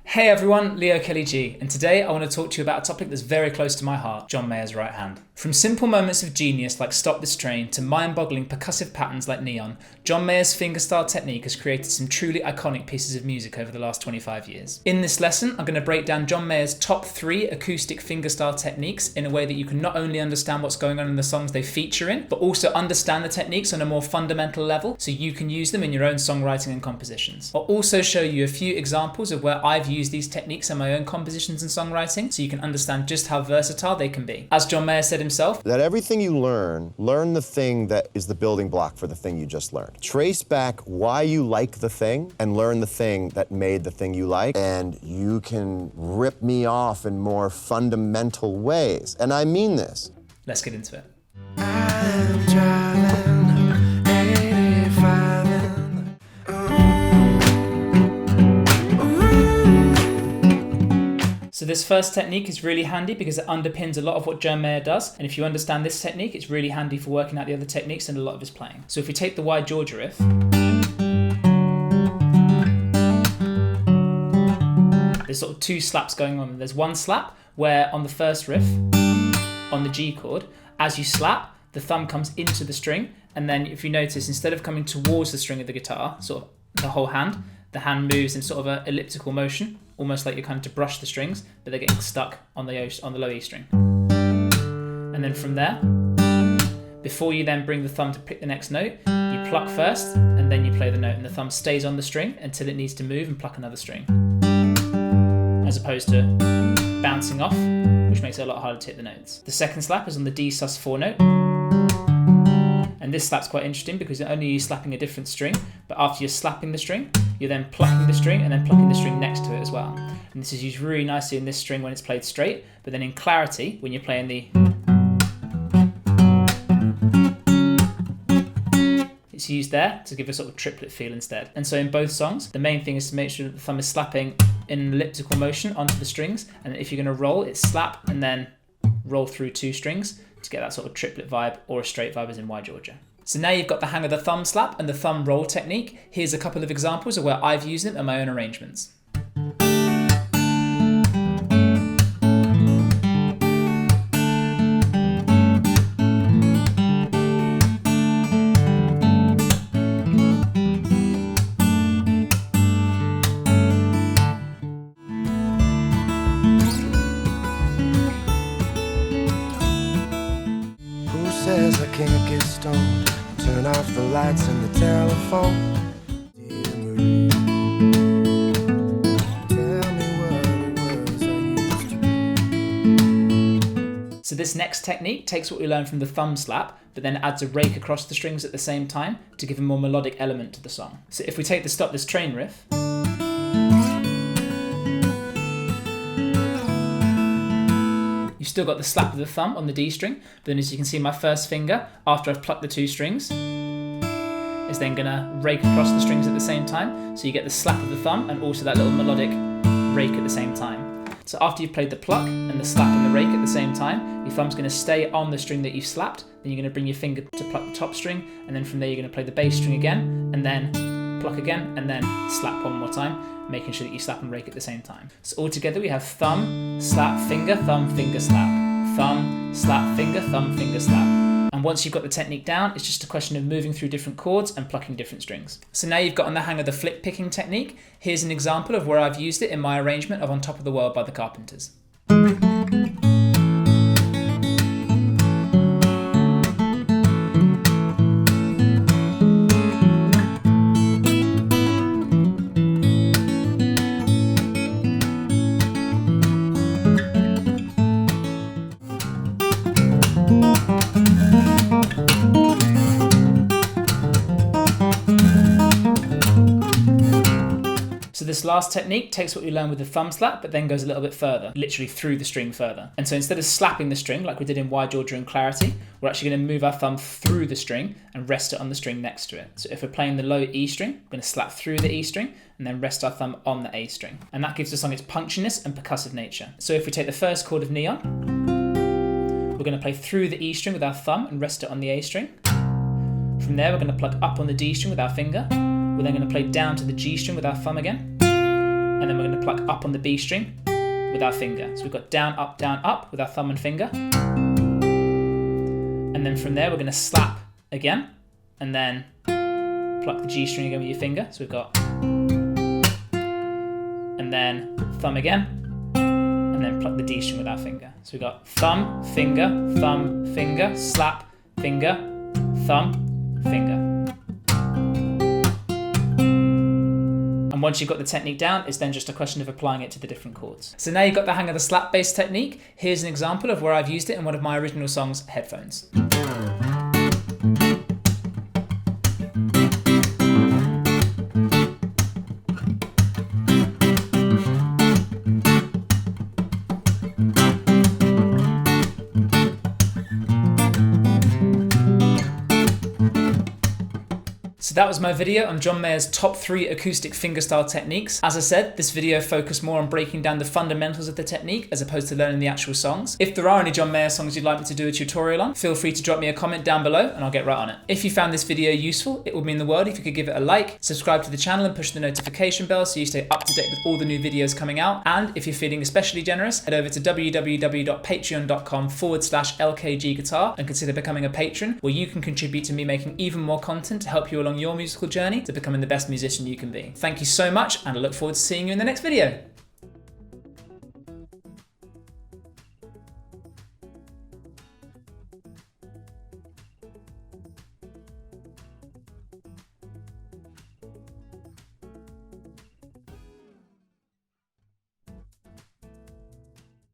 Hey everyone, Leo Kelly G, and today I want to talk to you about a topic that's very close to my heart, John Mayer's right hand. From simple moments of genius like Stop This Train to mind-boggling percussive patterns like Neon, John Mayer's fingerstyle technique has created some truly iconic pieces of music over the last 25 years. In this lesson, I'm going to break down John Mayer's top 3 acoustic fingerstyle techniques in a way that you can not only understand what's going on in the songs they feature in, but also understand the techniques on a more fundamental level so you can use them in your own songwriting and compositions. I'll also show you a few examples of where I've used these techniques in my own compositions and songwriting so you can understand just how versatile they can be. As John Mayer said himself, that everything you learn the thing that is the building block for the thing you just learned. Trace back why you like the thing and learn the thing that made the thing you like, and you can rip me off in more fundamental ways. And I mean this. Let's get into it. I'm driving 85 So this first technique is really handy because it underpins a lot of what John Mayer does, and if you understand this technique, it's really handy for working out the other techniques and a lot of his playing. So if we take the wide Georgia riff, there's sort of 2 slaps going on. There's one slap where on the first riff, on the G chord, as you slap, the thumb comes into the string, and then if you notice, instead of coming towards the string of the guitar, sort of the whole hand, the hand moves in sort of an elliptical motion, almost like you're kind of to brush the strings, but they're getting stuck on the low E string. And then from there, before you then bring the thumb to pick the next note, you pluck first, and then you play the note, and the thumb stays on the string until it needs to move and pluck another string. As opposed to bouncing off, which makes it a lot harder to hit the notes. The second slap is on the D sus4 note. And this slap's quite interesting because not only are you slapping a different string, but after you're slapping the string, you're then plucking the string and then plucking the string next to it as well. And this is used really nicely in this string when it's played straight, but then in clarity, when you're playing the... It's used there to give a sort of triplet feel instead. And so in both songs, the main thing is to make sure that the thumb is slapping in an elliptical motion onto the strings, and if you're going to roll, it's slap and then roll through 2 strings to get that sort of triplet vibe or a straight vibe as in wide Georgia. So now you've got the hang of the thumb slap and the thumb roll technique. Here's a couple of examples of where I've used them in my own arrangements. Who says I can't get stoned? Turn off the lights and the telephone. Dear Marie, tell me what it was I used to be. So this next technique takes what we learned from the thumb slap, but then adds a rake across the strings at the same time to give a more melodic element to the song. So if we take the Stop This Train riff, you've still got the slap of the thumb on the D string, but then as you can see, my first finger, after I've plucked the 2 strings, is then gonna rake across the strings at the same time. So you get the slap of the thumb and also that little melodic rake at the same time. So after you've played the pluck and the slap and the rake at the same time, your thumb's gonna stay on the string that you've slapped, then you're gonna bring your finger to pluck the top string, and then from there you're gonna play the bass string again, and then pluck again, and then slap one more time, making sure that you slap and rake at the same time. So all together we have thumb, slap, finger, slap. Thumb, slap, finger, slap. And once you've got the technique down, it's just a question of moving through different chords and plucking different strings. So now you've gotten the hang of the flick picking technique. Here's an example of where I've used it in my arrangement of On Top of the World by the Carpenters. So this last technique takes what we learned with the thumb slap, but then goes a little bit further, literally through the string further. And so instead of slapping the string like we did in wide Georgia and clarity, we're actually going to move our thumb through the string and rest it on the string next to it. So if we're playing the low E string, we're going to slap through the E string and then rest our thumb on the A string. And that gives the song its punchiness and percussive nature. So if we take the first chord of Neon, we're going to play through the E string with our thumb and rest it on the A string. From there, we're going to pluck up on the D string with our finger. We're then going to play down to the G string with our thumb again. and then we're going to pluck up on the B string with our finger. So we've got down, up with our thumb and finger. And then from there, we're going to slap again, and then pluck the G string again with your finger. So we've got, and then thumb again, and then pluck the D string with our finger. So we've got thumb, finger, slap, finger, thumb, finger. And once you've got the technique down, it's then just a question of applying it to the different chords. So now you've got the hang of the slap bass technique. Here's an example of where I've used it in one of my original songs, Headphones. So that was my video on John Mayer's top 3 acoustic fingerstyle techniques. As I said, this video focused more on breaking down the fundamentals of the technique as opposed to learning the actual songs. If there are any John Mayer songs you'd like me to do a tutorial on, feel free to drop me a comment down below and I'll get right on it. If you found this video useful, it would mean the world if you could give it a like, subscribe to the channel and push the notification bell so you stay up to date with all the new videos coming out. And if you're feeling especially generous, head over to www.patreon.com/LKGguitar and consider becoming a patron, where you can contribute to me making even more content to help you along your musical journey to becoming the best musician you can be. Thank you so much, and I look forward to seeing you in the next video.